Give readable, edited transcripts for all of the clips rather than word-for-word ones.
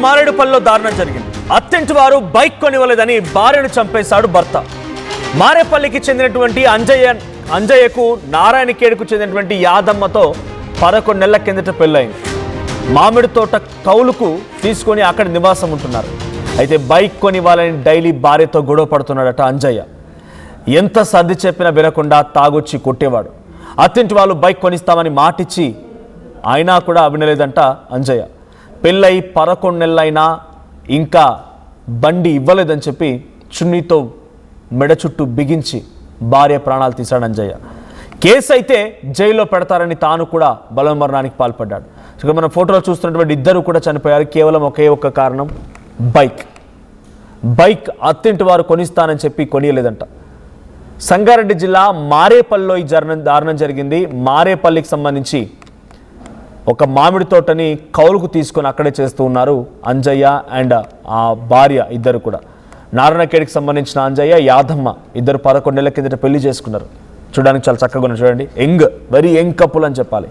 మారేడుపల్లిలో దారుణం జరిగింది. అత్తింటి వారు బైక్ కొనివ్వలేదని భార్యను చంపేశాడు భర్త. మారేపల్లికి చెందినటువంటి అంజయ్యకు నారాయణఖేడ్కు చెందినటువంటి యాదమ్మతో 11 నెలల కిందట పెళ్ళైంది. మామిడి తోట కౌలుకు తీసుకొని అక్కడ నివాసం ఉంటున్నారు. అయితే బైక్ కొనివ్వాలని డైలీ భార్యతో గొడవ పడుతున్నాడట అంజయ్య. ఎంత సర్ది చెప్పినా వినకుండా తాగొచ్చి కొట్టేవాడు. అత్తింటి వాళ్ళు బైక్ కొనిస్తామని మాటిచ్చి అయినా కూడా వినలేదంట అంజయ్య. పెళ్ళై 11 నెలలైనా ఇంకా బండి ఇవ్వలేదని చెప్పి చున్నీతో మెడ చుట్టూ బిగించి భార్య ప్రాణాలు తీశాడు అంజయ్య. కేసు అయితే జైల్లో పెడతారని తాను కూడా బలవన్మరణానికి పాల్పడ్డాడు. ఇక మనం ఫోటోలో చూస్తున్నటువంటి ఇద్దరు కూడా చనిపోయారు. కేవలం ఒకే ఒక్క కారణం, బైక్ అత్తింటి వారు కొనిస్తానని చెప్పి కొనియలేదంట. సంగారెడ్డి జిల్లా మారేపల్లిలో ఈ దారుణం జరిగింది. మారేపల్లికి సంబంధించి ఒక మామిడి తోటని కౌలుకు తీసుకొని అక్కడే చేస్తూ ఉన్నారు అంజయ్య అండ్ ఆ భార్య ఇద్దరు కూడా. నారాయణఖేడ్కి సంబంధించిన అంజయ్య, యాదమ్మ ఇద్దరు 11 నెలల కిందట పెళ్లి చేసుకున్నారు. చూడడానికి చాలా చక్కగా ఉన్నారు. చూడండి, వెరీ యంగ్ కపుల్ అని చెప్పాలి.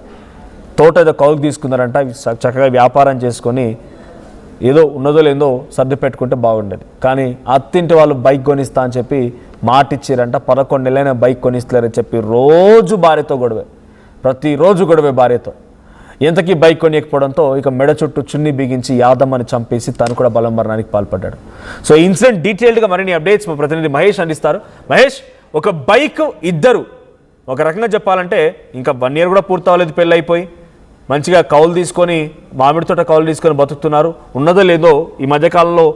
తోట ఏదో కౌలుకు తీసుకున్నారంట. చక్కగా వ్యాపారం చేసుకొని ఏదో ఉన్నదో లేదో సర్ది పెట్టుకుంటే బాగుండేది. కానీ అత్తింటి వాళ్ళు బైక్ కొనిస్తా అని చెప్పి మాటిచ్చారంట. 11 నెలలైనా బైక్ కొనిస్తలేరని చెప్పి రోజు భార్యతో గొడవే, ప్రతిరోజు గొడవే భార్యతో. ఎంతకీ బైక్ కొనియకపోవడంతో ఇక మెడ చుట్టూ చున్ని బిగించి యాదమ్మని చంపేసి తను కూడా బలవన్మరణానికి పాల్పడ్డాడు. సో ఇన్సిడెంట్ డీటెయిల్డ్గా మరిన్ని అప్డేట్స్ మా ప్రతినిధి మహేష్ అందిస్తారు. మహేష్, ఒక బైక్ ఇద్దరు, ఒక రకంగా చెప్పాలంటే ఇంకా 1 year కూడా పూర్తవలేదు పెళ్ళి అయిపోయి, మంచిగా కౌలు తీసుకొని మామిడి తోట కౌలు తీసుకొని బతుకుతున్నారు. ఉన్నదో లేదో ఈ మధ్యకాలంలో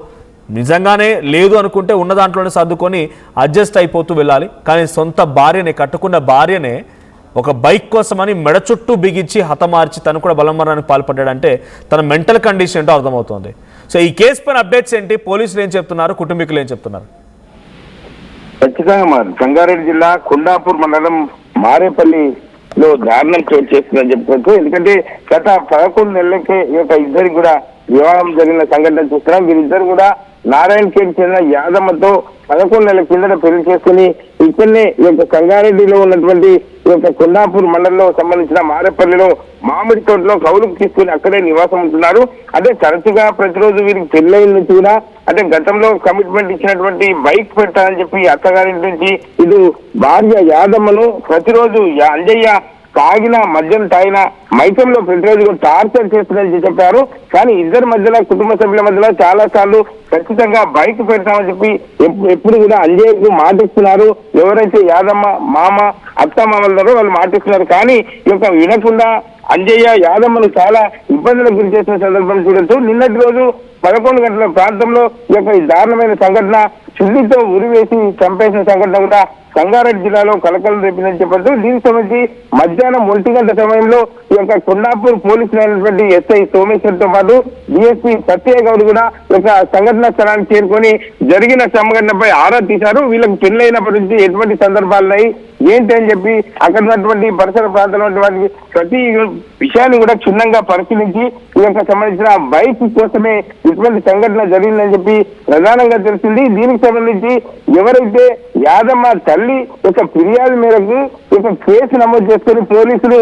నిజంగానే లేదు అనుకుంటే ఉన్న దాంట్లోనే సర్దుకొని అడ్జస్ట్ అయిపోతూ వెళ్ళాలి. కానీ సొంత భార్యనే, కట్టుకున్న భార్యనే ఒక బైక్ కోసమని మెడ చుట్టూ బిగించి హతమార్చి తను కూడా బలవన్మరణానికి పాల్పడ్డాడంటే తన మెంటల్ కండిషన్ ఏంటో అర్థమవుతుంది. సో ఈ కేసు పైన అప్డేట్స్ ఏంటి? పోలీసులు ఏం చెప్తున్నారు? కుటుంబీకులు ఏం చెప్తున్నారు? ఖచ్చితంగా సంగారెడ్డి జిల్లా కొండాపూర్ మండలం మారేపల్లిలో దారుణం చోటు చేస్తుందని చెప్పుకోవచ్చు. ఎందుకంటే గత 11 నెలలకే ఈ యొక్క ఇద్దరికి కూడా వివాహం జరిగిన సంఘటన చూస్తున్నాం. వీరిద్దరు కూడా నారాయణఖేడ్ చెందిన యాదమ్మతో 11 నెలల కిందట పెళ్లి చేసుకుని ఇక్కడనే ఈ యొక్క సంగారెడ్డిలో ఉన్నటువంటి ఈ యొక్క కొండాపూర్ మండలంలో సంబంధించిన మారేపల్లిలో మామిడి తోటలో కౌలుకు తీసుకుని అక్కడే నివాసం ఉంటున్నారు. అదే తరచుగా ప్రతిరోజు వీరికి పెళ్ళైన నుంచి కూడా అంటే గతంలో కమిట్మెంట్ ఇచ్చినటువంటి బైక్ పెట్టాలని చెప్పి అత్తగారింటి నుంచి ఇటు భార్య యాదమ్మను ప్రతిరోజు అంజయ్య తాగిన మద్యం తాగిన మైకంలో ప్రతిరోజు టార్చర్ చేస్తుందని చెప్పారు. కానీ ఇద్దరి మధ్యలో, కుటుంబ సభ్యుల మధ్యలో చాలా సార్లు ఖచ్చితంగా బైక్ పెడతామని చెప్పి ఎప్పుడు కూడా అంజయ్యకు మాటిస్తున్నారు. ఎవరైతే యాదమ్మ, మామ, అత్త మామలున్నారో వాళ్ళు మాటిస్తున్నారు. కానీ ఈ యొక్క వినకుండా అంజయ్య యాదమ్మను చాలా ఇబ్బందులకు గురి చేసిన సందర్భం చూడొచ్చు. నిన్నటి రోజు 11 గంటల ప్రాంతంలో ఈ యొక్క దారుణమైన సంఘటన, చుల్లితో ఉరివేసి చంపేసిన సంఘటన కూడా సంగారెడ్డి జిల్లాలో కలకలం రేపిందని చెప్పొచ్చు. దీనికి సంబంధించి మధ్యాహ్నం 1 గంట సమయంలో ఈ యొక్క కొండాపూర్ పోలీసులు అయినటువంటి ఎస్ఐ సోమేశ్వర్తో పాటు డిఎస్పీ సత్యయ్య గౌడ్ కూడా ఒక సంఘటన స్థలానికి చేరుకొని జరిగిన సంఘటనపై ఆరా తీశారు. వీళ్ళకి పెళ్లైనప్పటి నుంచి ఎటువంటి సందర్భాలున్నాయి ఏంటి అని చెప్పి అక్కడ ఉన్నటువంటి పరిసర ప్రాంతంలో ఉన్నటువంటి ప్రతి విషయాన్ని కూడా క్షుణ్ణంగా పరిశీలించి ఈ యొక్క సంబంధించిన బైక్ కోసమే ఇటువంటి సంఘటన జరిగిందని చెప్పి ప్రధానంగా తెలిసింది. దీనికి సంబంధించి ఎవరైతే యాదమ్మ తల్లి ఒక ఫిర్యాదు మేరకు ఒక కేసు నమోదు చేసుకుని పోలీసులు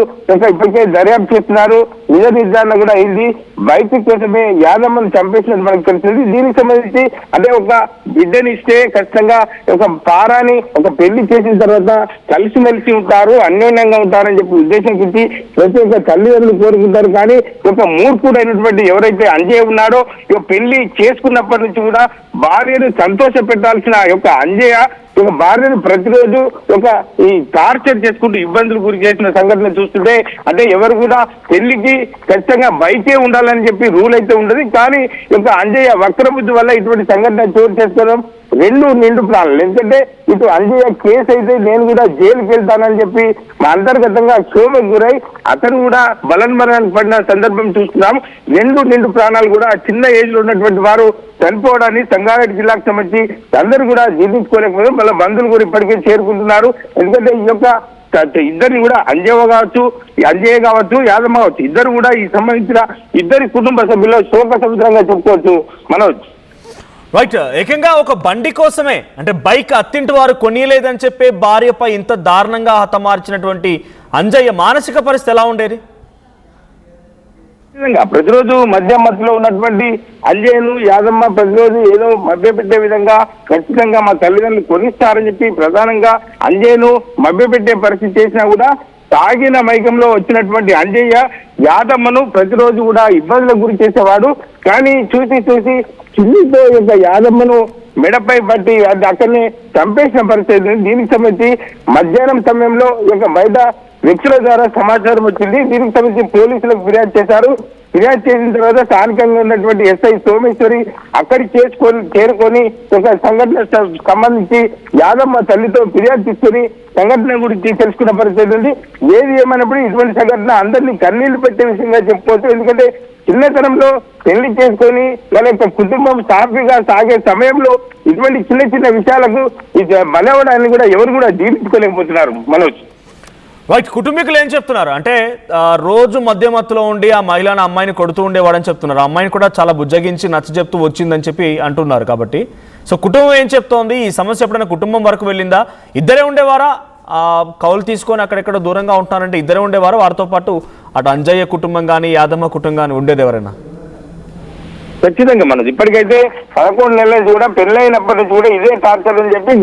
ఇప్పటికే దర్యాప్తు చేస్తున్నారు. నిజ నిర్ధారణ కూడా అయింది. బైక్ కోసమే యాదమ్మను చంపేసినట్టు మనకు తెలిసింది. దీనికి సంబంధించి అంటే ఒక బిడ్డని ఇస్తే ఖచ్చితంగా ఒక పారాని ఒక పెళ్లి చేసిన తర్వాత కలిసిమెలిసి ఉంటారు, అన్యోన్యంగా ఉంటారని చెప్పి ఉద్దేశించి ప్రతి ఒక్క తల్లిదండ్రులు కోరుకుంటారు. కానీ ఒక మూర్ఖుడు అయినటువంటి ఎవరైతే అంజయ్య ఉన్నాడో ఇక పెళ్లి చేసుకున్నప్పటి నుంచి కూడా భార్యను సంతోష పెట్టాల్సిన యొక్క అంజయ్య ఒక భార్యను ప్రతిరోజు ఒక ఈ టార్చర్ చేసుకుంటూ ఇబ్బందులు గురి చేసిన సంఘటన చూస్తుంటే అంటే ఎవరు కూడా పెళ్లికి ఖచ్చితంగా బైకే ఉండాలని చెప్పి రూల్ అయితే ఉండదు. కానీ ఒక అంజయ్య వక్రబుద్ధి వల్ల ఇటువంటి సంఘటన చోటు చేసుకోవడం 2 నిండు ప్రాణాలు. ఎందుకంటే ఇటు అంజయ్య కేసు అయితే నేను కూడా జైలుకి వెళ్తానని చెప్పి అంతర్గతంగా క్షోభకు గురై అతను కూడా బలవన్మరణానికి పడిన సందర్భం చూస్తున్నాం. 2 నిండు ప్రాణాలు కూడా చిన్న ఏజ్ లో ఉన్నటువంటి వారు చనిపోవడాన్ని సంగారెడ్డి జిల్లాకు సంబంధించి అందరూ కూడా జీర్ణించుకోలేకపోతే వాళ్ళ బంధువులు కూడా ఇప్పటికే చేరుకుంటున్నారు. ఎందుకంటే ఈ యొక్క ఇద్దరిని కూడా అంజయ్య కావచ్చు యాదమ్మ కావచ్చు ఇద్దరు కూడా ఈ సంబంధించిన ఇద్దరి కుటుంబ సభ్యులు శోక సముద్రంగా చెప్పుకోవచ్చు. మనోజ్, రైట్, ఏకంగా ఒక బండి కోసమే అంటే బైక్ అత్తింటి వారు కొనియలేదని చెప్పే భార్యపై ఇంత దారుణంగా హతమార్చినటువంటి అంజయ్య మానసిక పరిస్థితి ఎలా ఉండేది? నిజంగా ప్రతిరోజు మద్యం మత్తులో ఉన్నటువంటి అంజయ్యను యాదమ్మ ప్రతిరోజు ఏదో మభ్యపెట్టే విధంగా ఖచ్చితంగా మా తల్లిదండ్రులు కొనిస్తారని చెప్పి ప్రధానంగా అంజయ్యను మభ్యపెట్టే పరిస్థితి చేసినా కూడా తాగిన మైకంలో వచ్చినటువంటి అంజయ్య యాదమ్మను ప్రతిరోజు కూడా ఇబ్బందులకు గురి చేసేవాడు. కానీ చూసి చిల్లితో యొక్క యాదమ్మను మెడపై పట్టి అది అక్కడిని చంపేసిన పరిస్థితి. దీనికి సంబంధించి మధ్యాహ్నం సమయంలో యొక్క బయట వ్యక్తుల ద్వారా సమాచారం వచ్చింది. దీనికి సంబంధించి పోలీసులకు ఫిర్యాదు చేశారు. ఫిర్యాదు చేసిన తర్వాత స్థానికంగా ఉన్నటువంటి ఎస్ఐ సోమేశ్వరి అక్కడికి చేరుకొని ఒక సంఘటన సంబంధించి యాదమ్మ తల్లితో ఫిర్యాదు తీసుకొని సంఘటన గురించి తెలుసుకున్న పరిస్థితి ఉంది. ఏది ఏమైనప్పుడు ఇటువంటి సంఘటన అందరినీ కన్నీళ్లు పెట్టే విషయంగా చెప్పుకోవచ్చు. ఎందుకంటే చిన్నతనంలో పెళ్లి చేసుకొని వాళ్ళ యొక్క కుటుంబం సాఫీగా సాగే సమయంలో ఇటువంటి చిన్న విషయాలకు బలవడాన్ని కూడా ఎవరు కూడా జీర్ణించుకోలేకపోతున్నారు. మనోజ్ రైట్, కుటుంబీకులు ఏం చెప్తున్నారు అంటే రోజు మధ్యమత్తులో ఉండి ఆ మహిళను అమ్మాయిని కొడుతూ ఉండేవాడని చెప్తున్నారు. అమ్మాయిని కూడా చాలా బుజ్జగించి నచ్చ చెప్తూ వచ్చిందని చెప్పి అంటున్నారు. కాబట్టి సో కుటుంబం ఏం చెప్తోంది? ఈ సమస్య ఎప్పుడైనా కుటుంబం వరకు వెళ్ళిందా? ఇద్దరే ఉండేవారా? కౌలు తీసుకొని అక్కడెక్కడ దూరంగా ఉంటున్నారంటే ఇద్దరే ఉండేవారు? వారితో పాటు అటు అంజయ్య కుటుంబం కానీ యాదమ్మ కుటుంబం కానీ ఉండేది ఎవరైనా? ఖచ్చితంగా మనది ఇప్పటికైతే 11 నెలలు కూడా పెళ్ళైనప్పటి నుంచి కూడా ఇదే టార్చర్ అని చెప్పి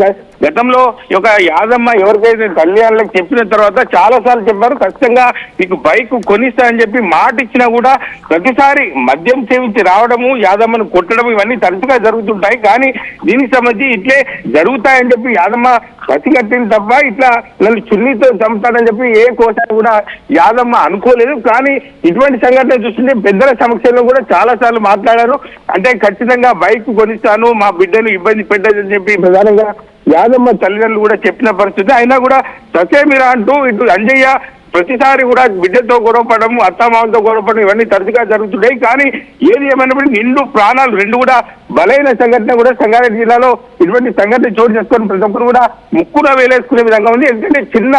గతంలో ఒక యాదమ్మ ఎవరికైతే కళ్యాణాలకు చెప్పిన తర్వాత చాలా సార్లు చెప్పారు ఖచ్చితంగా నీకు బైక్ కొనిస్తా అని చెప్పి మాట ఇచ్చినా కూడా ప్రతిసారి మద్యం సేవించి రావడము యాదమ్మను కొట్టడం ఇవన్నీ తరచుగా జరుగుతుంటాయి. కానీ దీనికి సంబంధించి ఇట్లే జరుగుతాయని చెప్పి యాదమ్మ పసిగట్టింది తప్ప ఇట్లా నన్ను చున్నీతో చంపుతాడని చెప్పి ఏ కోసారి కూడా యాదమ్మ అనుకోలేదు. కానీ ఇటువంటి సంఘటన చూస్తుంటే పెద్దల సమక్షంలో కూడా చాలా సార్లు మాట్లాడారు. అంటే ఖచ్చితంగా బైక్ కొనిస్తాను, మా బిడ్డను ఇబ్బంది పెట్టదని చెప్పి ప్రధానంగా యాదమ్మ తల్లిదండ్రులు కూడా చెప్పిన పరిస్థితి. అయినా కూడా ససేమిరా అంటూ ఇటు అంజయ్య ప్రతిసారి కూడా బిడ్డతో గొడవపడము, అత్తమామతో గొడవపడడం ఇవన్నీ తరచుగా జరుగుతున్నాయి. కానీ ఏది ఏమైనప్పటికీ నిండు ప్రాణాలు రెండు కూడా బలైన సంఘటన కూడా సంగారెడ్డి జిల్లాలో ఇటువంటి సంఘటన చోటు చేసుకొని ప్రతి ఒక్కరు కూడా ముక్కున వేలేసుకునే విధంగా ఉంది. ఎందుకంటే చిన్న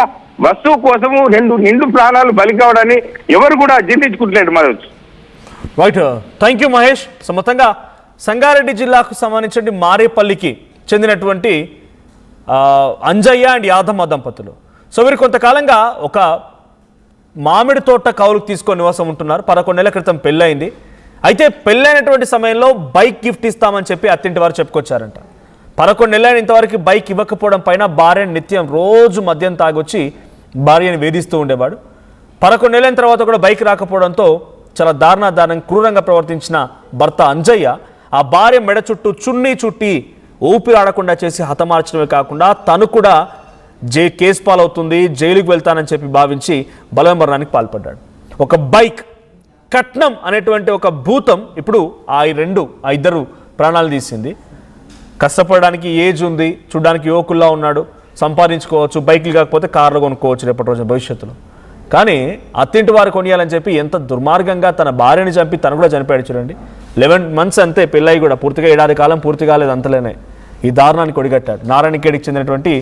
వస్తువు కోసము నిండు ప్రాణాలు బలి కావడాన్ని ఎవరు కూడా జీర్ణించుకుంటలేడు. Manoj right, thank you Mahesh. So మొత్తంగా సంగారెడ్డి జిల్లాకు సంబంధించిన మారేపల్లికి చెందినటువంటి అంజయ్య అండ్ యాదమ్మ దంపతులు. సో వీరు కొంతకాలంగా ఒక మామిడి తోట కౌలుకు తీసుకొని నివాసం ఉంటున్నారు. 11 నెలల క్రితం పెళ్ళయింది. అయితే పెళ్ళైనటువంటి సమయంలో బైక్ గిఫ్ట్ ఇస్తామని చెప్పి అత్తింటి వారు చెప్పుకొచ్చారంట. 11 నెలలైన ఇంతవరకు బైక్ ఇవ్వకపోవడం పైన భార్యను నిత్యం రోజు మద్యం తాగొచ్చి భార్యను వేధిస్తూ ఉండేవాడు. 11 నెలల తర్వాత కూడా బైక్ రాకపోవడంతో చాలా దారుణం క్రూరంగా ప్రవర్తించిన భర్త అంజయ్య ఆ భార్య మెడ చుట్టూ చున్నీ చుట్టి ఊపిరి ఆడకుండా చేసి హతమార్చడమే కాకుండా తను కూడా కేసు పాలవుతుంది, జైలుకి వెళ్తానని చెప్పి భావించి బలవన్మరణానికి పాల్పడ్డాడు. ఒక బైక్ కట్నం అనేటువంటి ఒక భూతం ఇప్పుడు ఆ ఇద్దరు ప్రాణాలు తీసింది. కష్టపడడానికి ఏజ్ ఉంది, చూడడానికి యువకుల్లా ఉన్నాడు, సంపాదించుకోవచ్చు, బైక్లు కాకపోతే కార్లు కొనుక్కోవచ్చు రేపటి రోజున భవిష్యత్తులో. కానీ అత్తింటి వారు కొనియాలని చెప్పి ఎంత దుర్మార్గంగా తన భార్యని చంపి తను కూడా చనిపోయాడు. చూడండి, 11 months అంతే పెళ్ళయి కూడా పూర్తిగా 7 కాలం పూర్తి కాలేదు, అంతలేనే ఈ దారుణానికి ఒడిగట్టాడు. నారాయణఖేడ్కి చెందినటువంటి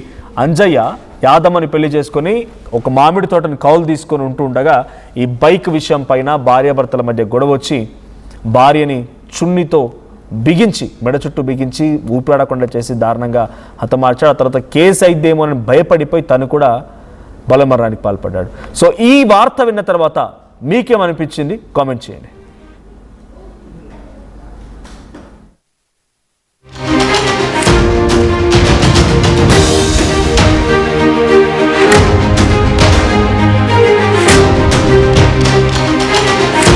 అంజయ్య యాదమ్మని పెళ్లి చేసుకొని ఒక మామిడి తోటని కౌలు తీసుకొని ఉంటూ ఉండగా ఈ బైక్ విషయం పైన భార్యాభర్తల మధ్య గొడవ వచ్చి భార్యని చున్నీతో బిగించి మెడ చుట్టూ బిగించి ఊపిరాడకుండా చేసి దారుణంగా హతమార్చాడు. ఆ తర్వాత కేసు అయిద్దేమో అని భయపడిపోయి తను కూడా బలమరణానికి పాల్పడ్డాడు. సో ఈ వార్త విన్న తర్వాత మీకేమనిపించింది కామెంట్ చేయండి.